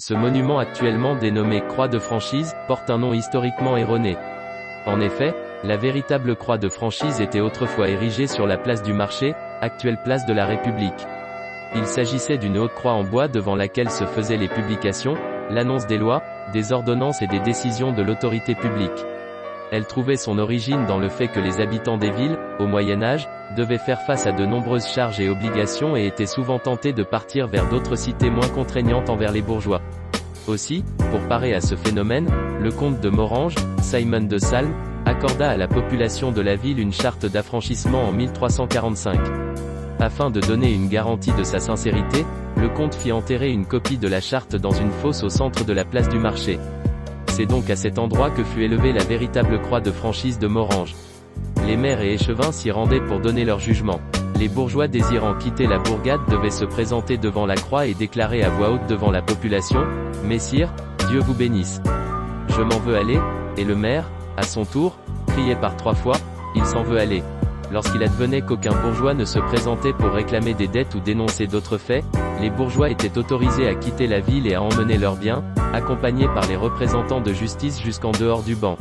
Ce monument actuellement dénommé Croix de Franchise, porte un nom historiquement erroné. En effet, la véritable Croix de Franchise était autrefois érigée sur la place du Marché, actuelle place de la République. Il s'agissait d'une haute croix en bois devant laquelle se faisaient les publications, l'annonce des lois, des ordonnances et des décisions de l'autorité publique. Elle trouvait son origine dans le fait que les habitants des villes, au Moyen Âge, devaient faire face à de nombreuses charges et obligations et étaient souvent tentés de partir vers d'autres cités moins contraignantes envers les bourgeois. Aussi, pour parer à ce phénomène, le comte de Morange, Simon de Salm, accorda à la population de la ville une charte d'affranchissement en 1345. Afin de donner une garantie de sa sincérité, le comte fit enterrer une copie de la charte dans une fosse au centre de la place du Marché. C'est donc à cet endroit que fut élevée la véritable croix de franchise de Morange. Les maires et échevins s'y rendaient pour donner leur jugement. Les bourgeois désirant quitter la bourgade devaient se présenter devant la croix et déclarer à voix haute devant la population, « Messire, Dieu vous bénisse. Je m'en veux aller », et le maire, à son tour, criait par 3 fois, « Il s'en veut aller ». Lorsqu'il advenait qu'aucun bourgeois ne se présentait pour réclamer des dettes ou dénoncer d'autres faits, les bourgeois étaient autorisés à quitter la ville et à emmener leurs biens, accompagnés par les représentants de justice jusqu'en dehors du banc.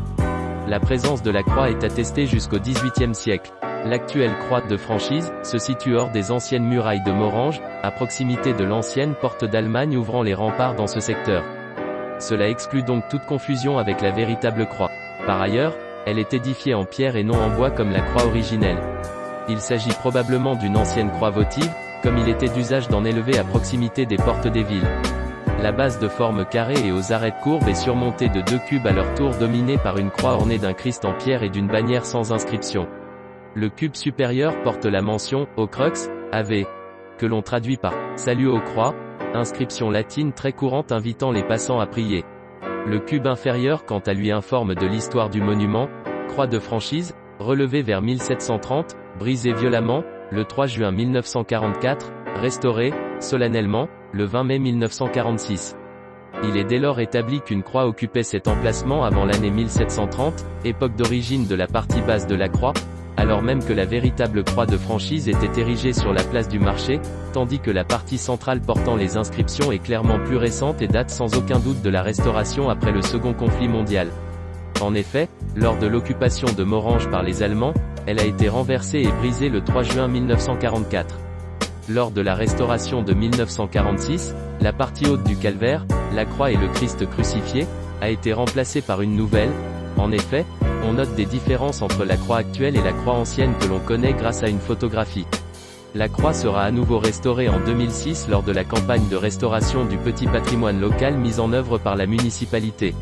La présence de la croix est attestée jusqu'au XVIIIe siècle. L'actuelle croix de franchise se situe hors des anciennes murailles de Morange, à proximité de l'ancienne porte d'Allemagne ouvrant les remparts dans ce secteur. Cela exclut donc toute confusion avec la véritable croix. Par ailleurs, elle est édifiée en pierre et non en bois comme la croix originelle. Il s'agit probablement d'une ancienne croix votive, comme il était d'usage d'en élever à proximité des portes des villes. La base de forme carrée et aux arêtes courbes est surmontée de 2 cubes à leur tour dominés par une croix ornée d'un Christ en pierre et d'une bannière sans inscription. Le cube supérieur porte la mention « Au crux, Ave », que l'on traduit par « Salut aux croix », inscription latine très courante invitant les passants à prier. Le cube inférieur quant à lui informe de l'histoire du monument, croix de franchise, relevée vers 1730, brisée violemment, le 3 juin 1944, restaurée, solennellement, le 20 mai 1946. Il est dès lors établi qu'une croix occupait cet emplacement avant l'année 1730, époque d'origine de la partie basse de la croix, alors même que la véritable croix de franchise était érigée sur la place du Marché, tandis que la partie centrale portant les inscriptions est clairement plus récente et date sans aucun doute de la Restauration après le Second Conflit mondial. En effet, lors de l'occupation de Morange par les Allemands, elle a été renversée et brisée le 3 juin 1944. Lors de la Restauration de 1946, la partie haute du calvaire, la croix et le Christ crucifié, a été remplacée par une nouvelle. En effet, on note des différences entre la croix actuelle et la croix ancienne que l'on connaît grâce à une photographie. La croix sera à nouveau restaurée en 2006 lors de la campagne de restauration du petit patrimoine local mise en œuvre par la municipalité.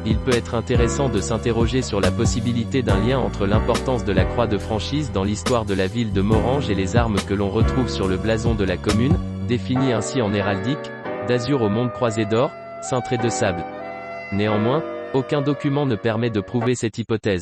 Il peut être intéressant de s'interroger sur la possibilité d'un lien entre l'importance de la croix de franchise dans l'histoire de la ville de Morange et les armes que l'on retrouve sur le blason de la commune, défini ainsi en héraldique, d'azur au monde croisé d'or, cintré de sable. Néanmoins, aucun document ne permet de prouver cette hypothèse.